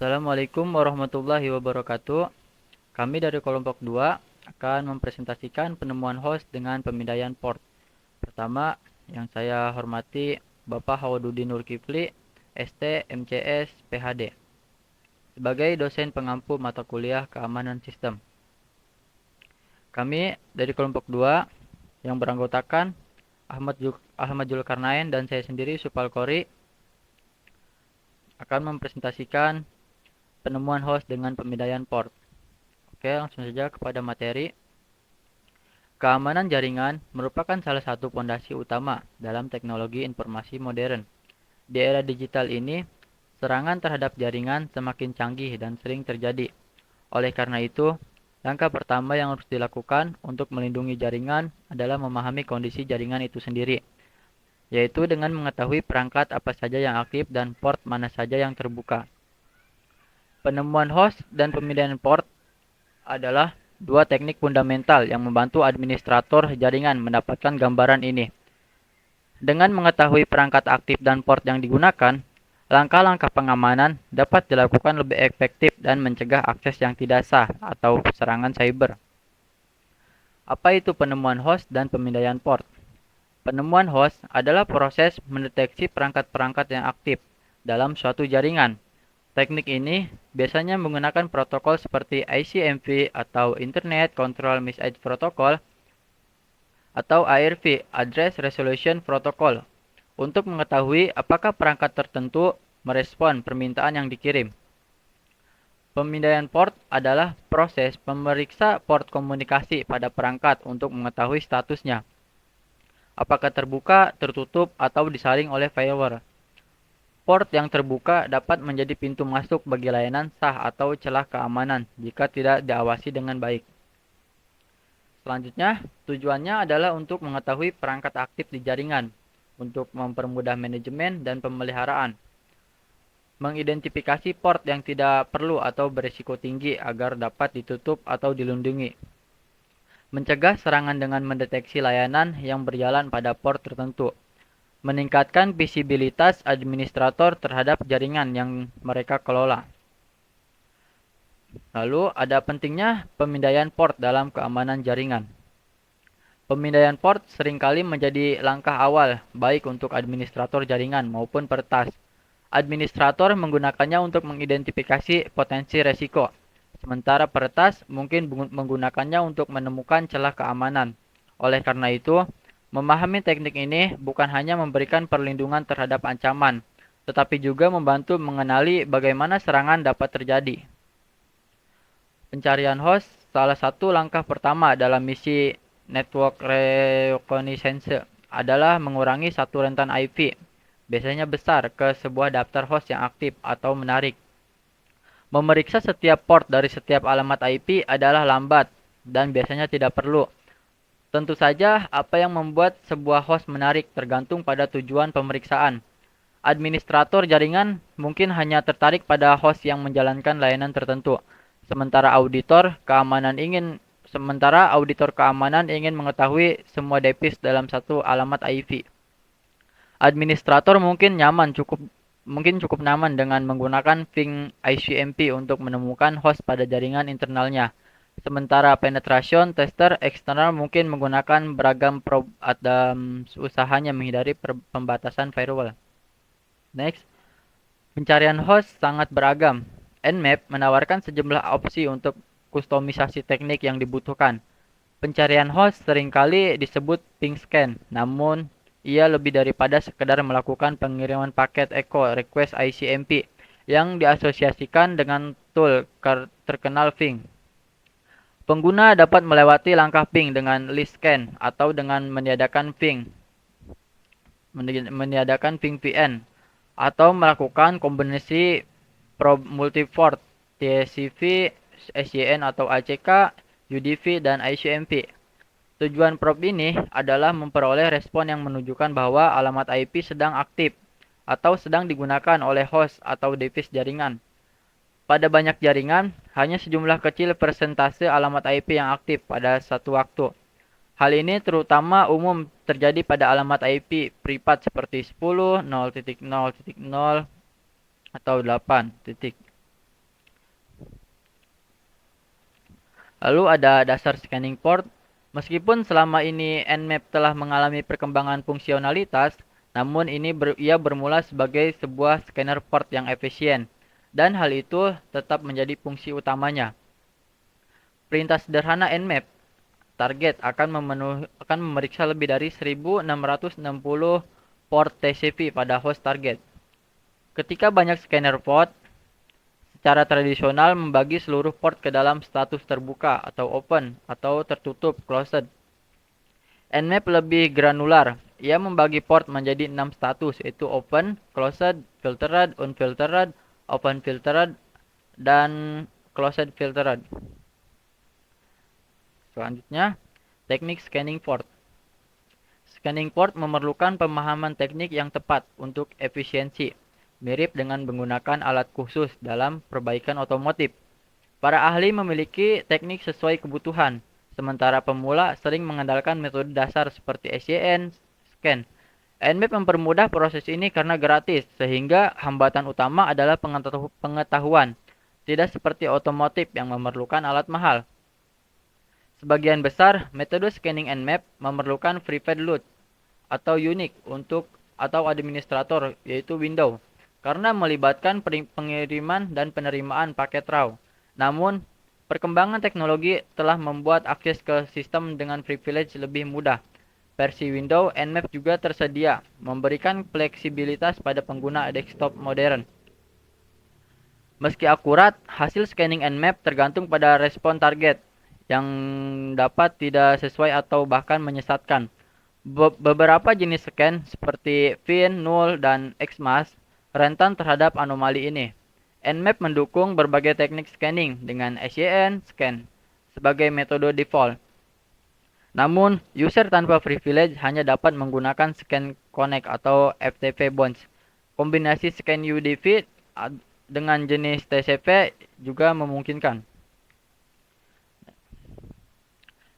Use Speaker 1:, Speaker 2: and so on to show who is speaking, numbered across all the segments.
Speaker 1: Assalamualaikum warahmatullahi wabarakatuh. Kami dari kelompok 2 akan mempresentasikan penemuan host dengan pemindaian port. Pertama, yang saya hormati Bapak Hawadudin Nurkifli, ST MCS PhD, sebagai dosen pengampu mata kuliah keamanan sistem. Kami dari kelompok 2 yang beranggotakan Ahmad Zulkarnain dan saya sendiri Supal Kori akan mempresentasikan penemuan host dengan pemindaian port. Oke, langsung saja kepada materi. Keamanan jaringan merupakan salah satu fondasi utama dalam teknologi informasi modern. Di era digital ini, serangan terhadap jaringan semakin canggih dan sering terjadi. Oleh karena itu, langkah pertama yang harus dilakukan untuk melindungi jaringan adalah memahami kondisi jaringan itu sendiri, yaitu dengan mengetahui perangkat apa saja yang aktif dan port mana saja yang terbuka. Penemuan host dan pemindaian port adalah dua teknik fundamental yang membantu administrator jaringan mendapatkan gambaran ini. Dengan mengetahui perangkat aktif dan port yang digunakan, langkah-langkah pengamanan dapat dilakukan lebih efektif dan mencegah akses yang tidak sah atau serangan cyber. Apa itu penemuan host dan pemindaian port? Penemuan host adalah proses mendeteksi perangkat-perangkat yang aktif dalam suatu jaringan. Teknik ini biasanya menggunakan protokol seperti ICMP atau Internet Control Message Protocol atau ARP, Address Resolution Protocol, untuk mengetahui apakah perangkat tertentu merespon permintaan yang dikirim. Pemindaian port adalah proses memeriksa port komunikasi pada perangkat untuk mengetahui statusnya, apakah terbuka, tertutup, atau disaring oleh firewall. Port yang terbuka dapat menjadi pintu masuk bagi layanan sah atau celah keamanan jika tidak diawasi dengan baik. Selanjutnya, tujuannya adalah untuk mengetahui perangkat aktif di jaringan, untuk mempermudah manajemen dan pemeliharaan. Mengidentifikasi port yang tidak perlu atau berisiko tinggi agar dapat ditutup atau dilindungi. Mencegah serangan dengan mendeteksi layanan yang berjalan pada port tertentu. Meningkatkan visibilitas administrator terhadap jaringan yang mereka kelola. Lalu ada pentingnya pemindaian port dalam keamanan jaringan. Pemindaian port seringkali menjadi langkah awal baik untuk administrator jaringan maupun peretas. Administrator menggunakannya untuk mengidentifikasi potensi resiko, sementara peretas mungkin menggunakannya untuk menemukan celah keamanan. Oleh karena itu, memahami teknik ini bukan hanya memberikan perlindungan terhadap ancaman, tetapi juga membantu mengenali bagaimana serangan dapat terjadi. Pencarian host salah satu langkah pertama dalam misi network reconnaissance adalah mengurangi satu rentan IP, biasanya besar, ke sebuah daftar host yang aktif atau menarik. Memeriksa setiap port dari setiap alamat IP adalah lambat dan biasanya tidak perlu. Tentu saja, apa yang membuat sebuah host menarik tergantung pada tujuan pemeriksaan. Administrator jaringan mungkin hanya tertarik pada host yang menjalankan layanan tertentu, sementara auditor keamanan ingin mengetahui semua device dalam satu alamat IP. Administrator mungkin cukup nyaman dengan menggunakan ping ICMP untuk menemukan host pada jaringan internalnya. Sementara penetration tester eksternal mungkin menggunakan beragam probe dalam usahanya menghindari pembatasan firewall. Next, pencarian host sangat beragam. Nmap menawarkan sejumlah opsi untuk kustomisasi teknik yang dibutuhkan. Pencarian host seringkali disebut ping scan, namun ia lebih daripada sekedar melakukan pengiriman paket echo request ICMP yang diasosiasikan dengan tool terkenal ping. Pengguna dapat melewati langkah ping dengan list scan atau dengan meniadakan ping VN, atau melakukan kombinasi probe multiport TCP, SYN atau ACK, UDP, dan ICMP. Tujuan probe ini adalah memperoleh respon yang menunjukkan bahwa alamat IP sedang aktif atau sedang digunakan oleh host atau device jaringan. Pada banyak jaringan, hanya sejumlah kecil persentase alamat IP yang aktif pada satu waktu. Hal ini terutama umum terjadi pada alamat IP privat seperti 10, 0.0.0, atau 8. Lalu ada dasar scanning port. Meskipun selama ini Nmap telah mengalami perkembangan fungsionalitas, namun ia bermula sebagai sebuah scanner port yang efisien, dan hal itu tetap menjadi fungsi utamanya. Perintah sederhana Nmap target akan memeriksa lebih dari 1660 port TCP pada host target. Ketika banyak scanner port, secara tradisional membagi seluruh port ke dalam status terbuka atau open atau tertutup closed. Nmap lebih granular. Ia membagi port menjadi 6 status, yaitu open, closed, filtered, unfiltered, open filtered, dan closed filtered. Selanjutnya, teknik scanning port. Scanning port memerlukan pemahaman teknik yang tepat untuk efisiensi, mirip dengan menggunakan alat khusus dalam perbaikan otomotif. Para ahli memiliki teknik sesuai kebutuhan, sementara pemula sering mengandalkan metode dasar seperti SYN, scan. Nmap mempermudah proses ini karena gratis, sehingga hambatan utama adalah pengetahuan, tidak seperti otomotif yang memerlukan alat mahal. Sebagian besar metode scanning Nmap memerlukan prepaid load atau Unix atau administrator, yaitu Windows, karena melibatkan pengiriman dan penerimaan paket RAW. Namun, perkembangan teknologi telah membuat akses ke sistem dengan privilege lebih mudah. Versi Windows Nmap juga tersedia, memberikan fleksibilitas pada pengguna desktop modern. Meski akurat, hasil scanning Nmap tergantung pada respon target, yang dapat tidak sesuai atau bahkan menyesatkan. Beberapa jenis scan seperti VIN, null, dan XMAS rentan terhadap anomali ini. Nmap mendukung berbagai teknik scanning dengan SYN scan sebagai metode default. Namun, user tanpa privilege hanya dapat menggunakan scan connect atau FTP bonds. Kombinasi scan UDP dengan jenis TCP juga memungkinkan.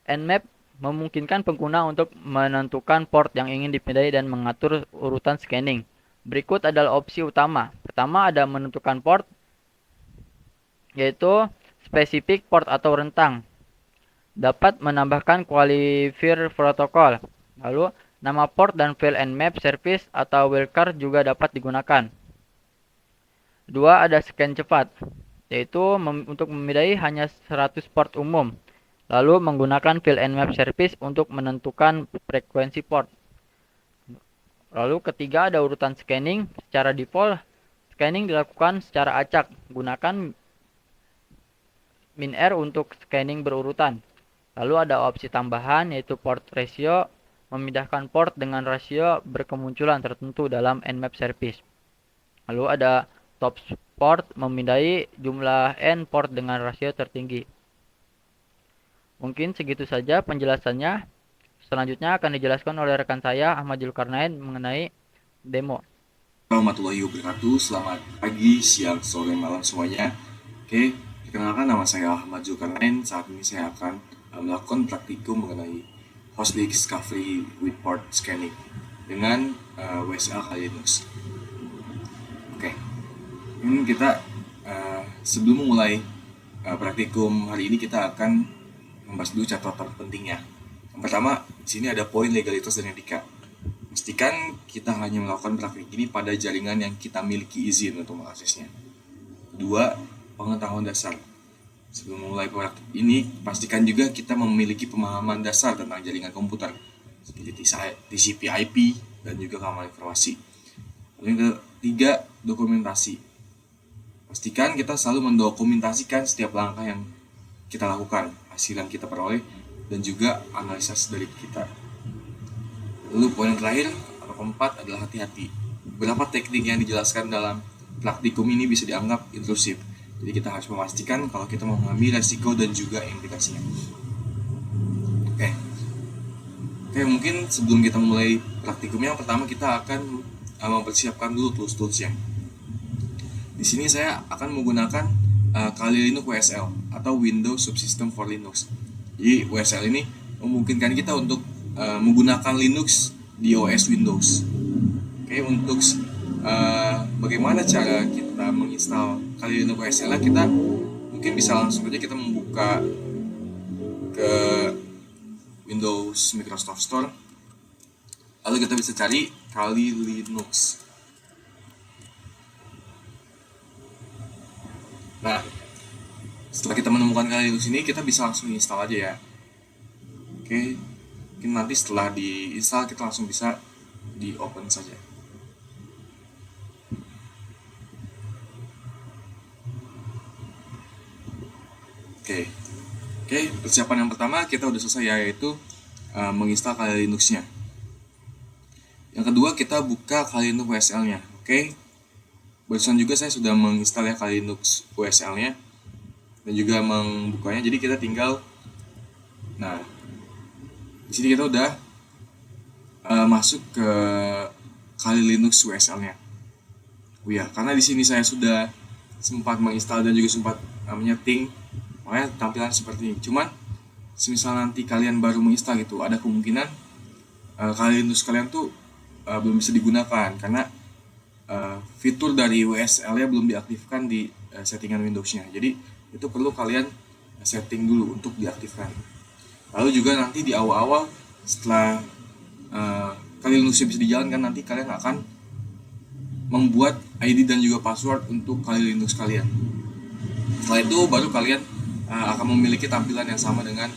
Speaker 1: Nmap memungkinkan pengguna untuk menentukan port yang ingin dipindai dan mengatur urutan scanning. Berikut adalah opsi utama. Pertama ada menentukan port, yaitu spesifik port atau rentang. Dapat menambahkan qualifier protokol. Lalu, nama port dan file Nmap service atau wildcard juga dapat digunakan. Dua, ada scan cepat, yaitu untuk memindai hanya 100 port umum. Lalu menggunakan file Nmap service untuk menentukan frekuensi port. Lalu ketiga ada urutan scanning. Secara default, scanning dilakukan secara acak. Gunakan min-r untuk scanning berurutan. Lalu ada opsi tambahan yaitu port ratio, memindahkan port dengan rasio berkemunculan tertentu dalam Nmap service. Lalu ada top port, memindai jumlah n port dengan rasio tertinggi. Mungkin segitu saja penjelasannya. Selanjutnya akan dijelaskan oleh rekan saya Ahmad Zulkarnain mengenai demo.
Speaker 2: Warahmatullahi wabarakatuh. Selamat pagi, siang, sore, malam semuanya. Oke, perkenalkan nama saya Ahmad Zulkarnain. Saat ini saya akan melakukan praktikum mengenai host discovery with port scanning dengan WSL Kali Linux. Oke, ini kita sebelum memulai praktikum hari ini kita akan membahas dulu catatan pentingnya. Yang pertama, di sini ada poin legalitas dan etika. Pastikan kita hanya melakukan praktik ini pada jaringan yang kita miliki izin untuk mengaksesnya. Kedua, pengetahuan dasar. Sebelum memulai praktik ini, pastikan juga kita memiliki pemahaman dasar tentang jaringan komputer, seperti TCP/IP dan juga keamanan informasi. Lalu yang ketiga, dokumentasi. Pastikan kita selalu mendokumentasikan setiap langkah yang kita lakukan, hasil yang kita peroleh, dan juga analisa dari kita. Lalu poin yang terakhir atau keempat adalah hati-hati. Beberapa teknik yang dijelaskan dalam praktikum ini bisa dianggap intrusif. Jadi kita harus memastikan kalau kita mau mengambil resiko dan juga implikasinya. Oke, mungkin sebelum kita mulai praktikumnya, yang pertama kita akan mempersiapkan dulu tools-toolsnya. Di sini saya akan menggunakan Kali Linux WSL atau Windows Subsystem for Linux. Jadi WSL ini memungkinkan kita untuk menggunakan Linux di OS Windows. Oke, untuk bagaimana cara kita menginstal Kali Linux WSL, kita mungkin bisa langsung saja kita membuka ke Windows Microsoft Store, lalu kita bisa cari Kali Linux. Nah, setelah kita menemukan Kali Linux ini, kita bisa langsung install aja ya. Oke, mungkin nanti setelah diinstal kita langsung bisa di open saja. Oke, persiapan yang pertama kita udah selesai ya, yaitu menginstal Kali Linux-nya. Yang kedua, kita buka Kali Linux WSL-nya. Oke, barusan juga saya sudah menginstal ya Kali Linux WSL-nya dan juga membukanya. Jadi kita tinggal, nah, di sini kita udah masuk ke Kali Linux WSL-nya. Oh ya, karena di sini saya sudah sempat menginstal dan juga sempat menyeting, makanya tampilan seperti ini. Cuman, semisal nanti kalian baru menginstal gitu, ada kemungkinan Kali Linux kalian tuh belum bisa digunakan karena fitur dari WSL-nya belum diaktifkan di settingan Windows-nya. Jadi itu perlu kalian setting dulu untuk diaktifkan. Lalu juga nanti di awal-awal setelah Kali Linux bisa dijalankan, nanti kalian akan membuat ID dan juga password untuk Kali Linux kalian. Setelah itu baru kalian akan memiliki tampilan yang sama dengan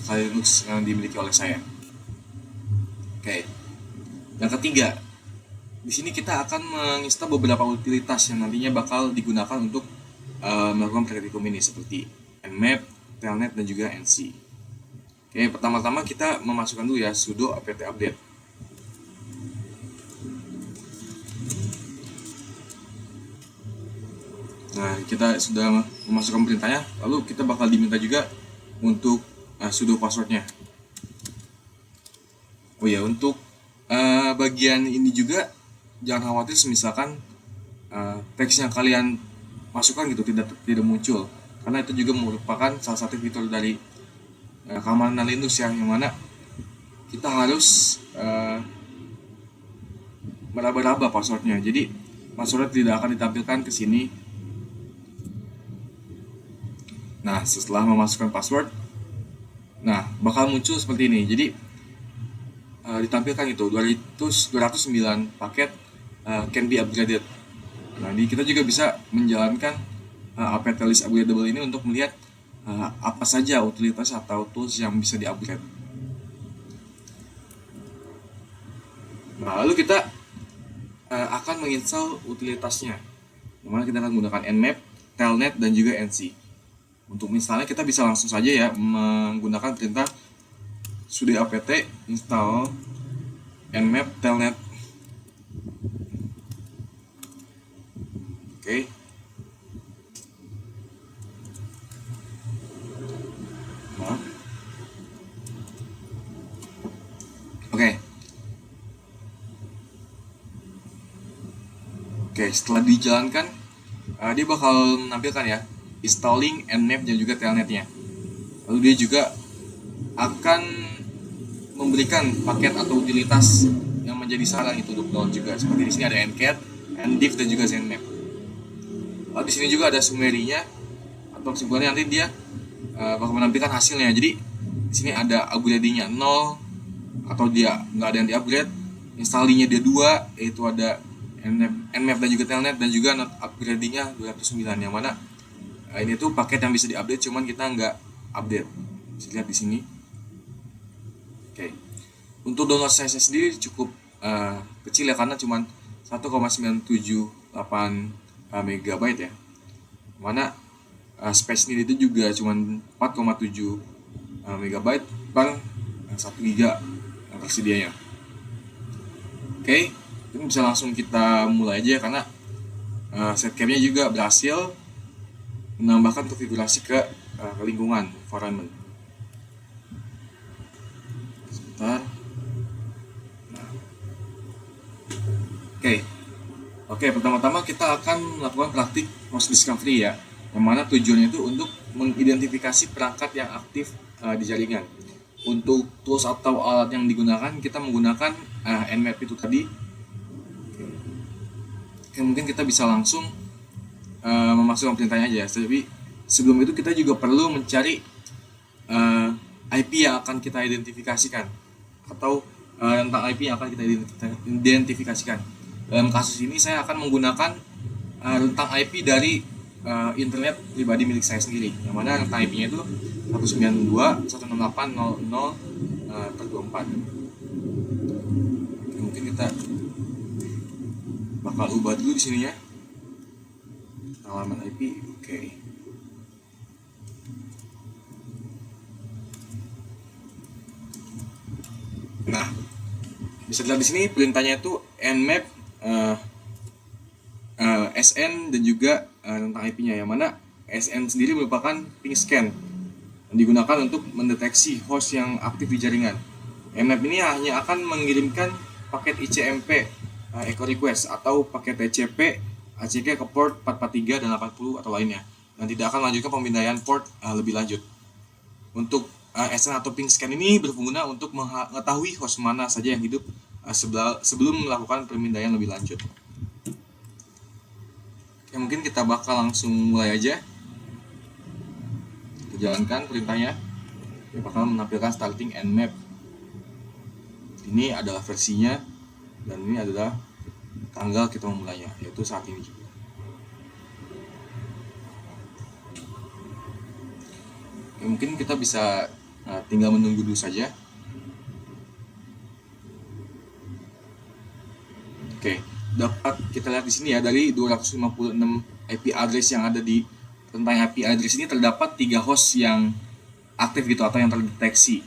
Speaker 2: Kali Linux yang dimiliki oleh saya. Oke. Yang ketiga, di sini kita akan menginstal beberapa utilitas yang nantinya bakal digunakan untuk melakukan praktikum ini, seperti Nmap, Telnet, dan juga NC. Oke, pertama-tama kita memasukkan dulu ya sudo apt update. Nah, kita sudah memasukkan perintahnya, lalu kita bakal diminta juga untuk sudo passwordnya. Oh ya, untuk bagian ini juga jangan khawatir misalkan teks yang kalian masukkan gitu tidak muncul, karena itu juga merupakan salah satu fitur dari keamanan Linux yang mana kita harus meraba-raba passwordnya. Jadi passwordnya tidak akan ditampilkan ke sini. Nah, setelah memasukkan password, nah bakal muncul seperti ini. Jadi ditampilkan itu 209 paket can be upgraded. Nah, ini kita juga bisa menjalankan apt list upgradable ini untuk melihat apa saja utilitas atau tools yang bisa di-upgrade. Nah, lalu kita akan menginstal utilitasnya, dimana kita akan menggunakan Nmap, Telnet, dan juga NC. Untuk misalnya kita bisa langsung saja ya menggunakan perintah sudo apt install Nmap Telnet. Oke. Nah. Oke, setelah dijalankan dia bakal menampilkan ya installing Nmap dan juga Telnetnya. Lalu dia juga akan memberikan paket atau utilitas yang menjadi saran itu untuk download juga. Seperti di sini ada Ncat, Ndiff, dan juga Zenmap. Lalu di sini juga ada summary-nya atau kesimpulannya, nanti dia bakal menampilkan hasilnya. Jadi di sini ada upgrade-nya 0 atau dia nggak ada yang di-upgrade. Install-nya dia 2, yaitu ada Nmap dan juga Telnet, dan juga not upgrade-nya 209, yang mana ini tuh paket yang bisa di-update, cuman kita nggak update. Bisa lihat di sini. Oke. Untuk download size sendiri cukup kecil ya, karena cuma 1,978 MB ya. Mana space ini itu juga cuma 4,7 MB per 1 GB yang tersedianya. Oke, ini bisa langsung kita mulai aja karena setcapnya juga berhasil menambahkan konfigurasi ke lingkungan environment. Sebentar. Nah. Oke, pertama-tama kita akan melakukan praktik host discovery ya, yang mana tujuannya itu untuk mengidentifikasi perangkat yang aktif di jaringan. Untuk tools atau alat yang digunakan, kita menggunakan Nmap itu tadi. Oke, mungkin kita bisa langsung memasukkan perintahnya aja. Tapi sebelum itu kita juga perlu mencari IP yang akan kita identifikasikan atau tentang IP yang akan kita identifikasikan. Dalam kasus ini saya akan menggunakan rentang IP dari internet pribadi milik saya sendiri, yang mana rentang IP-nya itu 192.168.00/24. Mungkin kita bakal ubah dulu di sini ya, halaman IP. Oke. Nah, bisa dilihat di sini perintahnya itu nmap SN dan juga tentang IP-nya, yang mana SN sendiri merupakan ping scan yang digunakan untuk mendeteksi host yang aktif di jaringan. Nmap ini hanya akan mengirimkan paket ICMP echo request atau paket TCP ACK ke port 443 dan 80 atau lainnya, dan tidak akan melanjutkan pemindaian port lebih lanjut. Untuk SN atau ping scan ini berguna untuk mengetahui host mana saja yang hidup sebelum melakukan pemindaian lebih lanjut. Oke, mungkin kita bakal langsung mulai aja. Kita jalankan perintahnya. Kita bakal menampilkan starting nmap. Ini adalah versinya dan ini adalah tanggal kita memulainya, yaitu saat ini juga. Oke, mungkin kita bisa tinggal menunggu dulu saja. Oke, dapat kita lihat di sini ya, dari 256 IP address yang ada di tentang IP address ini terdapat 3 host yang aktif gitu atau yang terdeteksi.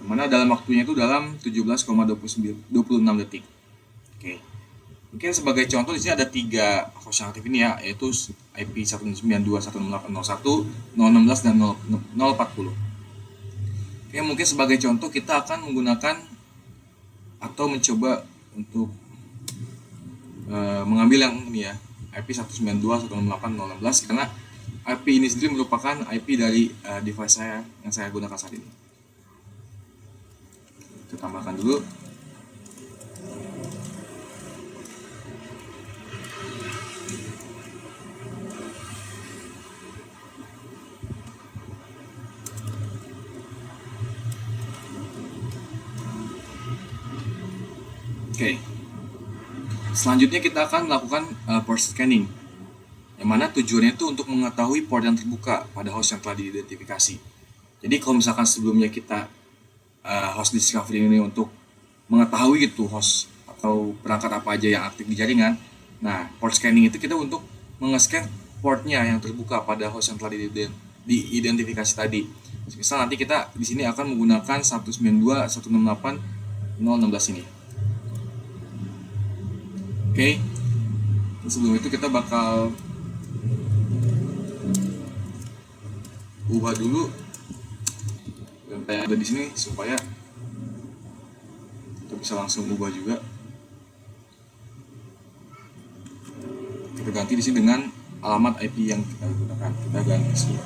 Speaker 2: Mana dalam waktunya itu dalam 17,26 detik. Oke. Mungkin sebagai contoh di sini ada 3 host yang aktif ini ya, yaitu IP 192.168.01, 016 dan 040. Oke, mungkin sebagai contoh kita akan menggunakan atau mencoba untuk mengambil yang ini ya, IP 192.168.016, karena IP ini sendiri merupakan IP dari device saya yang saya gunakan saat ini. Kita tambahkan dulu. Oke. Selanjutnya kita akan melakukan port scanning, yang mana tujuannya itu untuk mengetahui port yang terbuka pada host yang telah diidentifikasi. Jadi kalau misalkan sebelumnya kita host discovery ini untuk mengetahui gitu host atau perangkat apa aja yang aktif di jaringan, nah port scanning itu kita untuk mengescan portnya yang terbuka pada host yang telah diidentifikasi tadi. Misal nanti kita di sini akan menggunakan 192.168.016 ini. Oke, sebelum itu kita bakal ubah dulu perintah yang ada di sini supaya kita bisa langsung ubah juga. Kita ganti di sini dengan alamat IP yang kita gunakan. Kita ganti semua.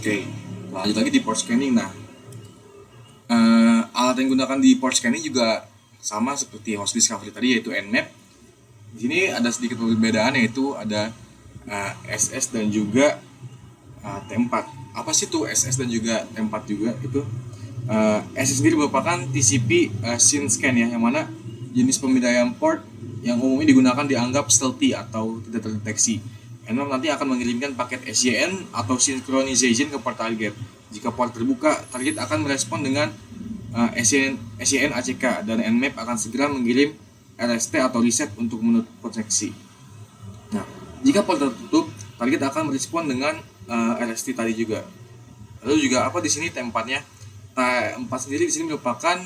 Speaker 2: Oke, lanjut lagi di port scanning. Nah, alat yang digunakan di port scanning juga sama seperti host discovery tadi, yaitu nmap. Di sini ada sedikit perbedaan, yaitu ada SS dan juga T4. Apa sih tuh SS dan juga T4 juga? Itu SS sendiri merupakan TCP scene scan ya, yang mana jenis pemindaian port yang umumnya digunakan dianggap stealthy atau tidak terdeteksi. nmap nanti akan mengirimkan paket SYN atau synchronization ke port target. Jika port terbuka, target akan merespon dengan SYN ACK, dan nmap akan segera mengirim RST atau reset untuk menutup koneksi. Nah, jika port tertutup, target akan merespon dengan RST tadi juga. Lalu juga apa di sini T4-nya? T4 sendiri di sini merupakan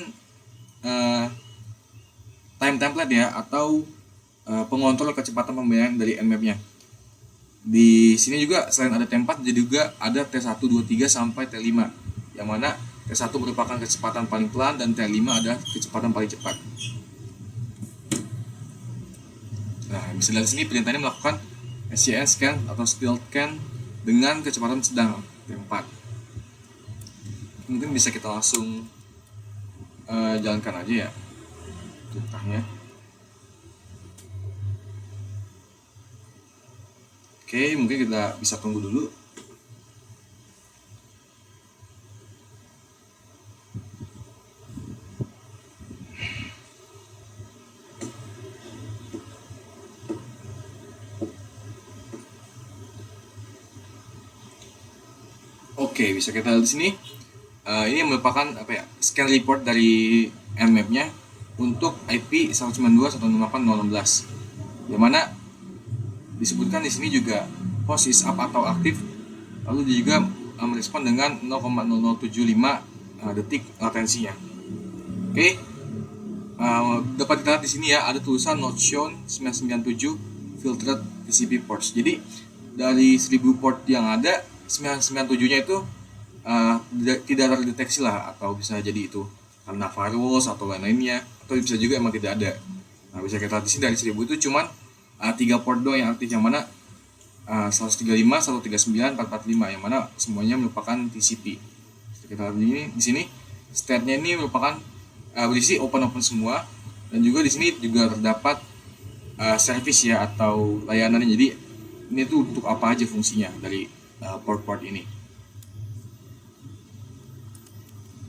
Speaker 2: time template ya, atau pengontrol kecepatan pembayaran dari nmap-nya. Di sini juga selain ada T4, jadi juga ada T1, 2, 3 sampai T5, yang mana T1 merupakan kecepatan paling pelan dan T5 ada kecepatan paling cepat. Nah, bisa dari sini perintahnya melakukan SYN scan atau stealth scan dengan kecepatan sedang T4. Mungkin bisa kita langsung jalankan aja ya perintahnya. Oke, mungkin kita bisa tunggu dulu. Oke, bisa kita lihat di sini. Ini merupakan scan report dari Nmap-nya untuk IP 192.168.016. Yang mana disebutkan di sini juga host is up atau aktif. Lalu dia juga merespon dengan 0,0075 detik latensinya. Oke. Dapat kita lihat di sini ya, ada tulisan not shown 997 filtered TCP ports. Jadi dari 1000 port yang ada, 997-nya itu tidak terdeteksi lah, atau bisa jadi itu karena firewall atau lain-lainnya, atau bisa juga emang tidak ada. Nah, bisa kita lihat di sini dari 1000 itu cuman 3 port doang yang aktif, yang mana 135, 139, 445, yang mana semuanya merupakan TCP. Kita lihat di sini state-nya ini merupakan berisi open semua, dan juga di sini juga terdapat service ya atau layanannya. Jadi ini tuh untuk apa aja fungsinya dari port-port ini.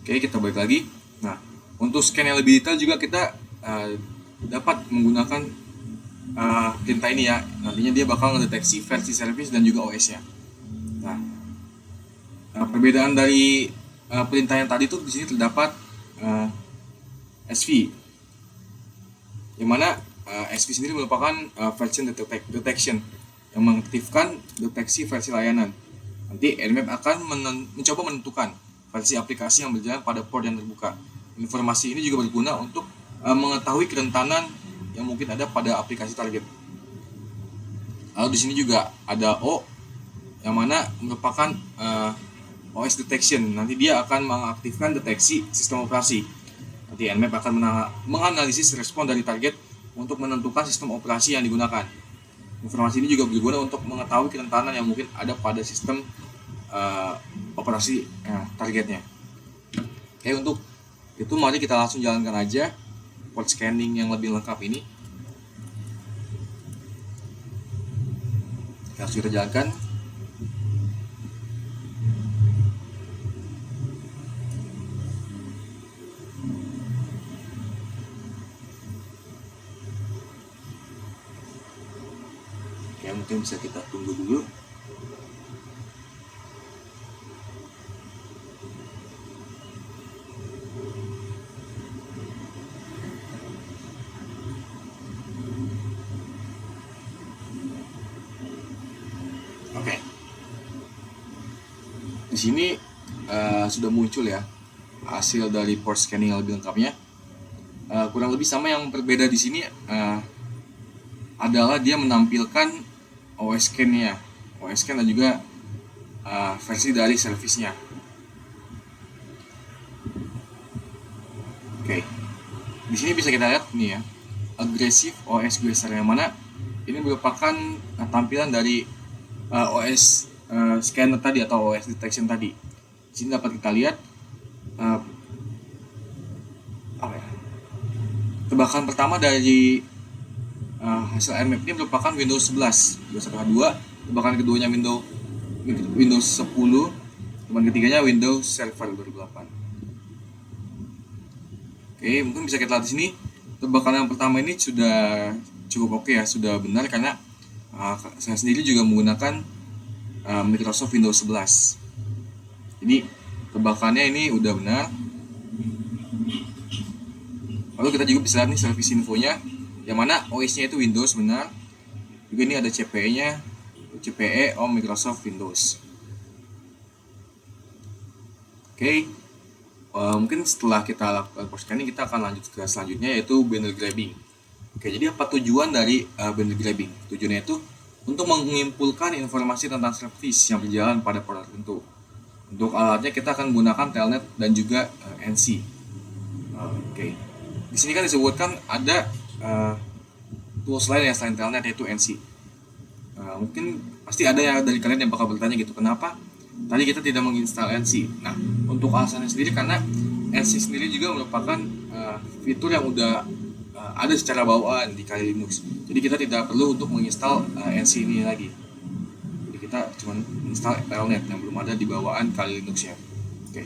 Speaker 2: Oke, kita balik lagi. Nah, untuk scan yang lebih detail juga kita dapat menggunakan perintah ini ya. Nantinya dia bakal mendeteksi versi service dan juga OS-nya. Nah, perbedaan dari perintah yang tadi tuh di sini terdapat SV, yang mana SV sendiri merupakan version detection yang mengaktifkan deteksi versi layanan. Nanti Nmap akan mencoba menentukan versi aplikasi yang berjalan pada port yang terbuka. Informasi ini juga berguna untuk mengetahui kerentanan yang mungkin ada pada aplikasi target. Lalu di sini juga ada O, yang mana merupakan OS detection. Nanti dia akan mengaktifkan deteksi sistem operasi. Nanti Nmap akan menganalisis respon dari target untuk menentukan sistem operasi yang digunakan. Informasi ini juga berguna untuk mengetahui kerentanan yang mungkin ada pada sistem operasi targetnya. Oke, untuk itu mari kita langsung jalankan aja port scanning yang lebih lengkap ini. Kita jalankan. Oke, mungkin bisa kita tunggu dulu. Oke. Di sini sudah muncul ya hasil dari port scanning yang lebih lengkapnya. Kurang lebih sama, yang berbeda di sini adalah dia menampilkan OS scan-nya, OS scan dan juga versi dari service-nya. Oke. Di sini bisa kita lihat nih ya, aggressive OS Guesser, yang mana ini merupakan tampilan dari OS scanner tadi atau OS detection tadi. Di sini dapat kita lihat tebakan pertama dari hasil Nmap ini merupakan Windows 11, tebakan keduanya Windows 10, tebakan ketiganya Windows Server 2008. Oke, mungkin bisa kita lihat di sini tebakan yang pertama ini sudah cukup oke ya, sudah benar, karena saya sendiri juga menggunakan Microsoft Windows 11. Jadi tebakannya ini udah benar. Lalu kita juga bisa lihat nih service infonya, yang mana OS-nya itu Windows benar. Juga ini ada CPE-nya, CPE Microsoft Windows. Oke, mungkin setelah kita lakukan port scanning, kita akan lanjut ke selanjutnya, yaitu bundle grabbing. Oke, jadi apa tujuan dari bundle grabbing? Tujuannya itu untuk mengumpulkan informasi tentang service yang berjalan pada port tertentu. Untuk alatnya kita akan menggunakan Telnet dan juga NC. Oke. Di sini kan disebutkan ada tools lain yang selain Telnet, yaitu NC. Mungkin pasti ada ya dari kalian yang bakal bertanya gitu, kenapa tadi kita tidak menginstal NC? Nah, untuk alasannya sendiri karena NC sendiri juga merupakan fitur yang udah ada secara bawaan di Kali Linux. Jadi kita tidak perlu untuk menginstal NC ini lagi. kita cuma install telnet yang belum ada di bawaan Kali Linux-nya. Oke.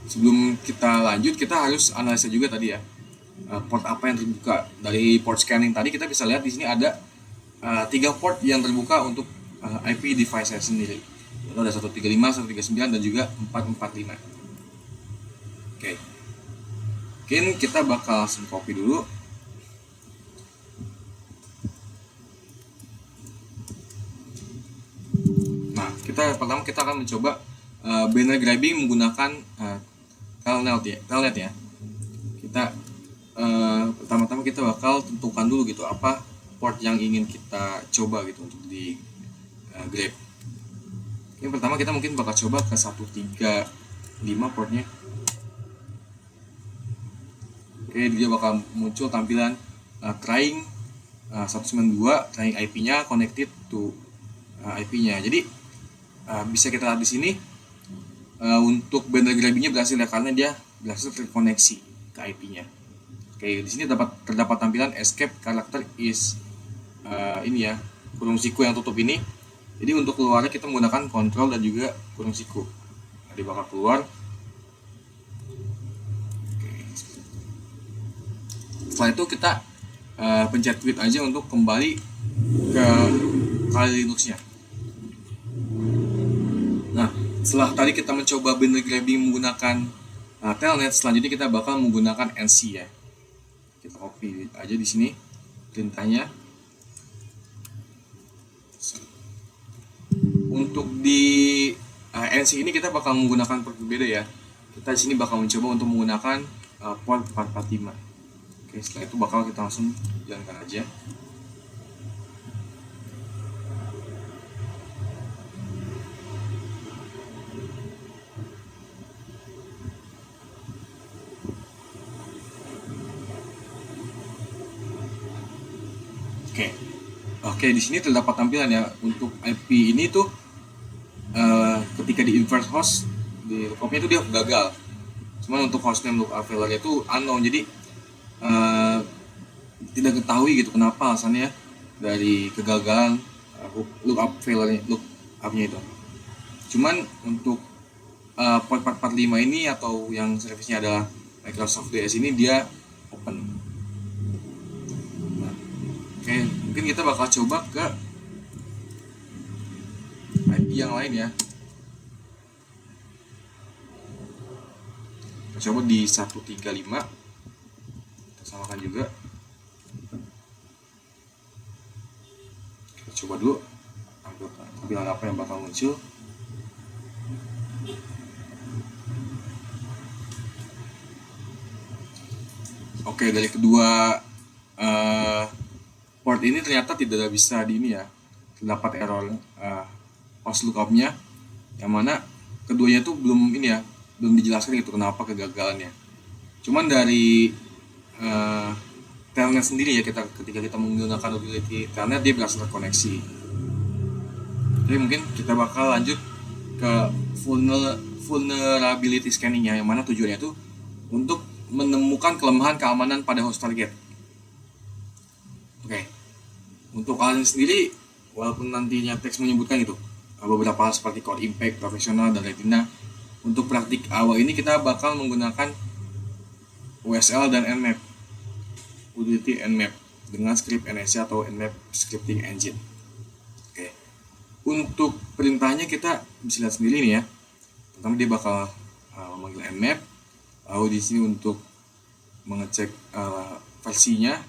Speaker 2: Sebelum kita lanjut, kita harus analisa juga tadi ya, port apa yang terbuka. Dari port scanning tadi kita bisa lihat di sini ada 3 port yang terbuka untuk IP device saya sendiri. Itu ada 135, 139 dan juga 445. Oke. Mungkin kita bakal langsung copy dulu. Nah, pertama kita akan mencoba banner grabbing menggunakan telnet ya. Kita pertama-tama kita bakal tentukan dulu gitu apa port yang ingin kita coba gitu untuk di grab. Yang pertama kita mungkin bakal coba ke 135 portnya. Oke, dia bakal muncul tampilan trying 192, trying IP-nya connected to IP-nya. Jadi bisa kita lihat di sini untuk banner grabbing-nya berhasil ya, karena dia berhasil terkoneksi ke IP-nya. Oke, di sini terdapat tampilan escape character is ini ya, kurung siku yang tutup ini. Jadi untuk keluarnya kita menggunakan kontrol dan juga kurung siku. Nah, dia bakal keluar. Oke. Setelah itu kita pencet quit aja untuk kembali ke Kali Linux-nya. Nah, setelah tadi kita mencoba banner grabbing menggunakan telnet, selanjutnya kita bakal menggunakan NC ya. Kita copy aja di sini perintahnya. Untuk di NC ini kita bakal menggunakan port berbeda ya. Kita di sini bakal mencoba untuk menggunakan port 445. Oke, setelah itu bakal kita langsung jalankan aja. Oke, di sini terdapat tampilan ya untuk IP ini tuh ketika di invert host di lookupnya itu dia gagal. Cuman untuk hostname lookup failure itu unknown, jadi tidak ketahui gitu kenapa alasannya dari kegagalan lookup failure lookupnya itu. Cuman untuk port 445 ini atau yang servisnya adalah Microsoft DS ini dia open. Oke, mungkin kita bakal coba ke IP yang lain ya. Kita coba di 135. Kita samakan juga. Kita coba dulu tampilan apa yang bakal muncul. Oke, dari kedua port ini ternyata tidak bisa di ini ya, terdapat error host lookupnya, yang mana keduanya itu belum ini ya, belum dijelaskan gitu kenapa kegagalannya. Cuman dari telnet sendiri ya, ketika kita menggunakan utility telnet dia berhasil terkoneksi. Jadi mungkin kita bakal lanjut ke vulnerability scanning-nya, yang mana tujuannya itu untuk menemukan kelemahan keamanan pada host target. Oke. Untuk hal ini sendiri, walaupun nantinya teks menyebutkan itu beberapa hal seperti core impact, profesional, dan retina, untuk praktik awal ini kita bakal menggunakan OSL dan Nmap, utility Nmap dengan script NSC atau Nmap scripting engine. Oke. Untuk perintahnya kita bisa lihat sendiri nih ya. Pertama dia bakal memanggil Nmap, lalu di sini untuk mengecek versinya,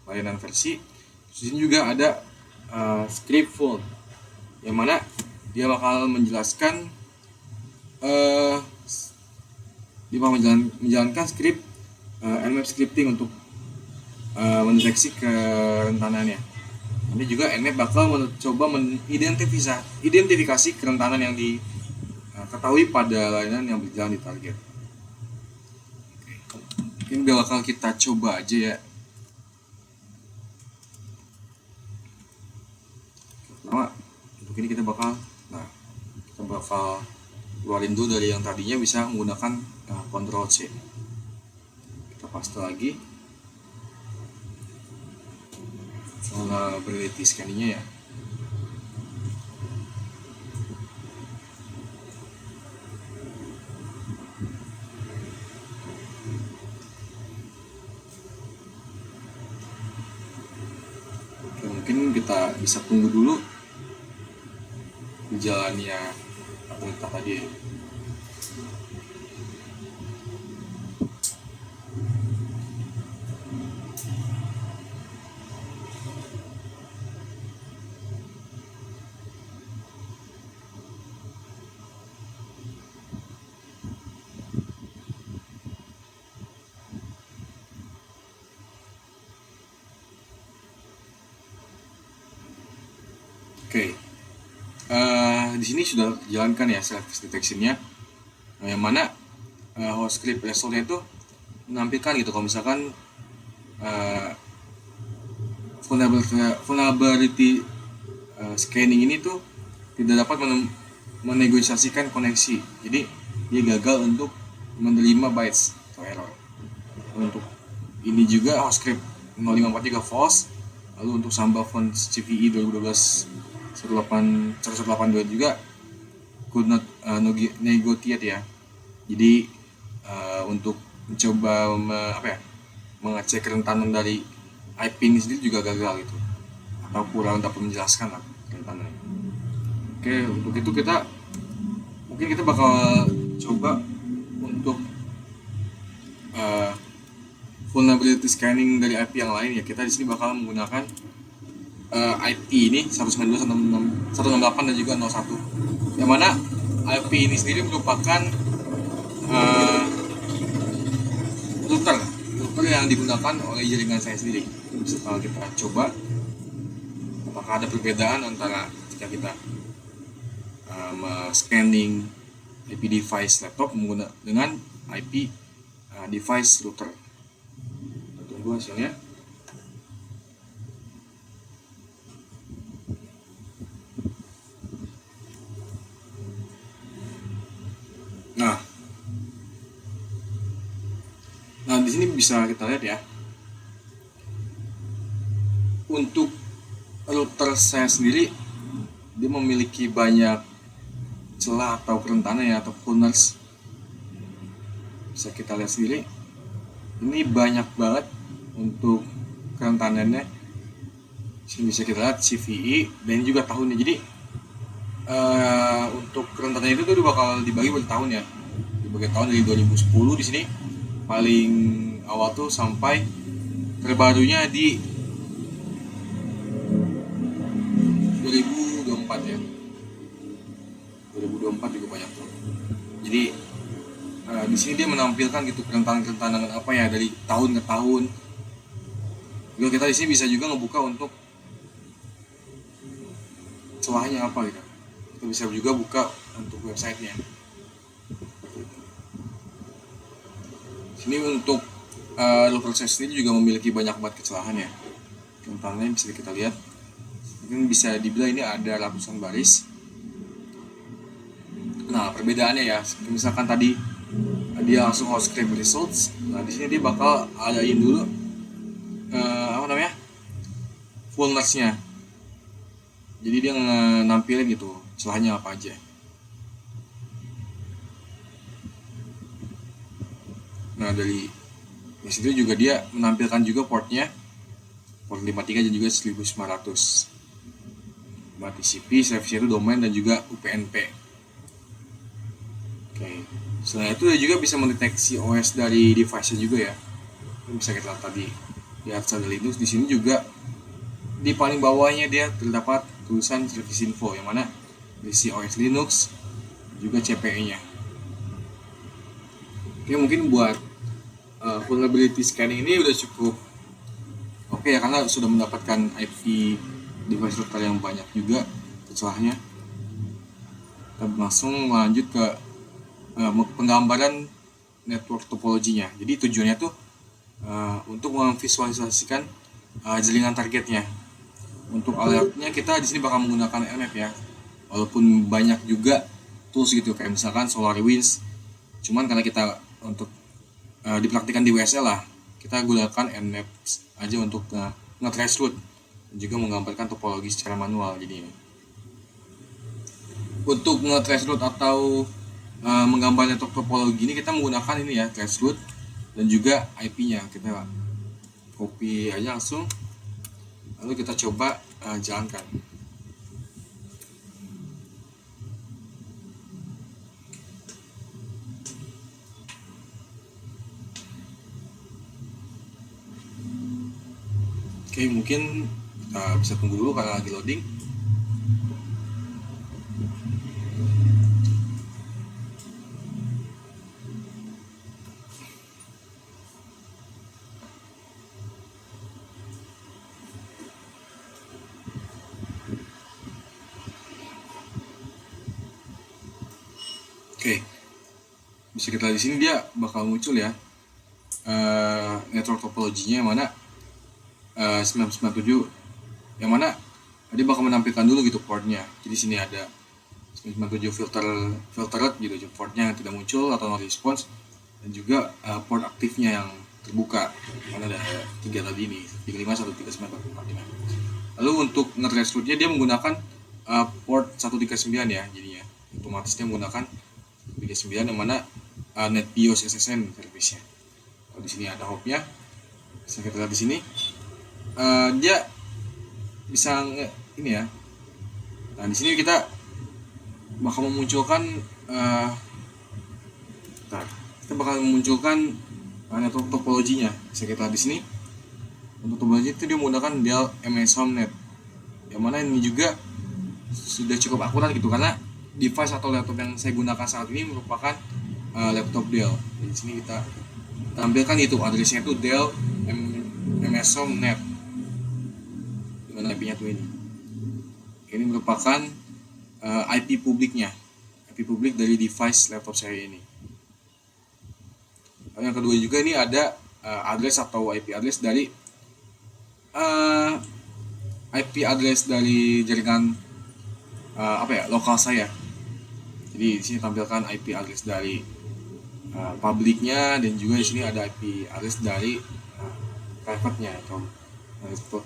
Speaker 2: layanan versi. Di sini juga ada script full, yang mana dia bakal menjelaskan menjalankan script Nmap scripting untuk mendeteksi kerentanannya. Ini juga Nmap bakal mencoba mengidentifikasi kerentanan yang diketahui pada layanan yang berjalan di target. Mungkin bakal kita coba aja ya. Pertama, untuk ini kita bakal keluarin dulu dari yang tadinya bisa menggunakan Ctrl C. Kita paste lagi. vulnerability scanning-nya ya. Oke, mungkin kita bisa tunggu dulu jalannya perintah tadi ya. Oke, di sini sudah dijalankan ya service detection-nya, yang mana host script result-nya itu menampilkan gitu kalau misalkan vulnerability scanning ini tuh tidak dapat menegosiasikan koneksi, jadi dia gagal untuk menerima bytes atau error. Untuk ini juga host script 0543 false. Lalu untuk Samba Fonts CVE 2012 182 juga could not negotiate ya. Jadi untuk mencoba mengecek kerentanan dari IP ini sendiri juga gagal gitu, atau kurang dapat menjelaskan lah kerentanannya. Oke, untuk itu mungkin kita bakal coba untuk vulnerability scanning dari IP yang lain ya. Kita di sini bakal menggunakan IP ini 192.168 dan juga 01, yang mana IP ini sendiri merupakan router yang digunakan oleh jaringan saya sendiri. Bisa kalau kita coba apakah ada perbedaan antara ketika kita scanning IP device laptop dengan IP device router. Kita tunggu hasilnya. Nah, di sini bisa kita lihat ya. Untuk router saya sendiri, dia memiliki banyak celah atau kerentanan ya, atau corners. Bisa kita lihat sendiri. Ini banyak banget untuk kerentanannya. Sini bisa kita lihat CVE dan juga tahunnya. Jadi untuk kerentanan itu tuh bakal dibagi bertahun ya. Dibagi tahun dari 2010 di sini. Paling awal tuh sampai terbarunya di 2024 ya. 2024 juga banyak tuh. Jadi di sini dia menampilkan gitu kerentanan apa ya dari tahun ke tahun. Juga kita di sini bisa juga ngebuka untuk celahnya apa gitu. Kita bisa juga buka untuk websitenya. Sini untuk proses ini juga memiliki banyak banget kesalahan ya. Contohnya bisa kita lihat, mungkin bisa dibilang ini ada ratusan baris. Nah, perbedaannya ya, misalkan tadi dia langsung host script results. Nah, di sini dia bakal adain dulu vulners-nya. Jadi dia nampilin gitu celahnya apa aja. Nah, dari situ juga dia menampilkan juga portnya, port 53 dan juga 1900. TCP, service itu domain dan juga UPnP. Oke. Selain itu dia juga bisa mendeteksi OS dari device-nya juga ya. Bisa kita lihat tadi di atas ada Linux. Di sini juga di paling bawahnya dia terdapat tulisan service info, yang mana berisi OS Linux juga CPE-nya. Oke, mungkin buat vulnerability scanning ini udah cukup oke ya, karena sudah mendapatkan IP device router yang banyak juga celahnya. Kita langsung lanjut ke penggambaran network topologinya. Jadi tujuannya tuh untuk memvisualisasikan jaringan targetnya. Untuk alertnya kita di sini bakal menggunakan Nmap ya. Walaupun banyak juga tools gitu kayak misalkan SolarWinds. Cuman karena kita untuk dipraktikkan di WSL lah, kita gunakan Nmap aja untuk nge-trace route. dan juga menggambarkan topologi secara manual. Jadi untuk nge-trace root atau menggambar network topologi ini kita menggunakan ini ya, trace root dan juga IP-nya. Kita copy aja langsung, lalu kita coba jalankan. Oke, mungkin bisa tunggu dulu karena lagi loading. Oke, bisa kita lihat di sini dia bakal muncul ya network topologinya yang mana 997, yang mana dia bakal menampilkan dulu gitu portnya. Jadi sini ada 997 filtered gitu, portnya yang tidak muncul atau no response, dan juga port aktifnya yang terbuka, mana ada 3 tadi ini, 35, 139, 45. Lalu untuk nge-trace rootnya dia menggunakan port 139 ya, jadinya otomatis dia menggunakan 139 yang mana NetBIOS SSN service-nya. Kalau di sini ada hopnya, bisa kita lihat di sini dia bisa ini ya. Nah di sini kita bakal memunculkan network topologinya. Bisa kita lihat di sini untuk topologi itu dia menggunakan Dell MS HomeNet, yang mana ini juga sudah cukup akurat gitu, karena device atau laptop yang saya gunakan saat ini merupakan laptop Dell. Di sini kita tampilkan itu addressnya itu Dell MS HomeNet, dengan IP-nya tuh ini. Ini merupakan IP publiknya, IP publik dari device laptop saya ini. Lalu yang kedua juga ini ada address atau IP address dari jaringan lokal saya. Jadi di sini tampilkan IP address dari publiknya, dan juga di sini ada IP address dari private-nya atau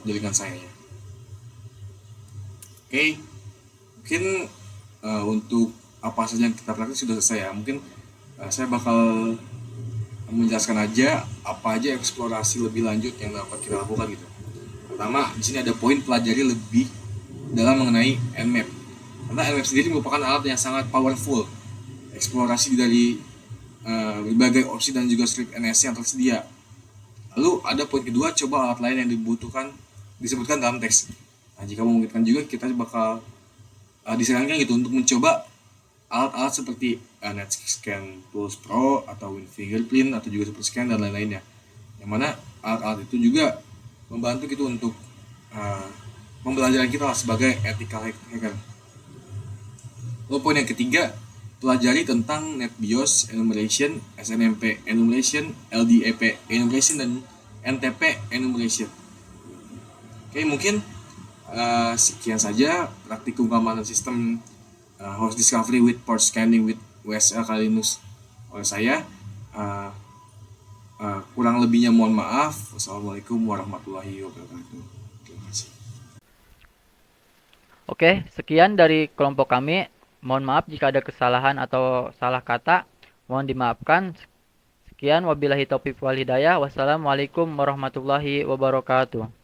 Speaker 2: jaringan saya ya. Oke, mungkin untuk apa saja yang kita praktik sudah selesai ya. Mungkin saya bakal menjelaskan aja apa aja eksplorasi lebih lanjut yang dapat kita lakukan gitu. Pertama, di sini ada poin pelajari lebih dalam mengenai Nmap. Karena Nmap sendiri merupakan alat yang sangat powerful. Eksplorasi dari berbagai opsi dan juga strip NSC yang tersedia. Lalu ada poin kedua, coba alat lain yang disebutkan dalam teks. Nah, jika memungkinkan juga kita bakal disarankan gitu untuk mencoba alat-alat seperti NetScan Tools Pro atau WinFingerprint atau juga SuperScan dan lain-lainnya. Yang mana alat-alat itu juga membantu gitu untuk pembelajaran kita sebagai ethical hacker. Lalu poin yang ketiga, pelajari tentang NetBIOS enumeration, SNMP enumeration, LDAP enumeration, dan NTP enumeration. Oke, mungkin sekian saja praktikum keamanan sistem host discovery with port scanning with WSL kali Linux oleh saya. Kurang lebihnya mohon maaf. Wassalamualaikum warahmatullahi wabarakatuh. Terima kasih.
Speaker 1: Oke, sekian dari kelompok kami. Mohon maaf jika ada kesalahan atau salah kata. Mohon dimaafkan. Sekian, wabillahi taufiq wal hidayah. Wassalamualaikum warahmatullahi wabarakatuh.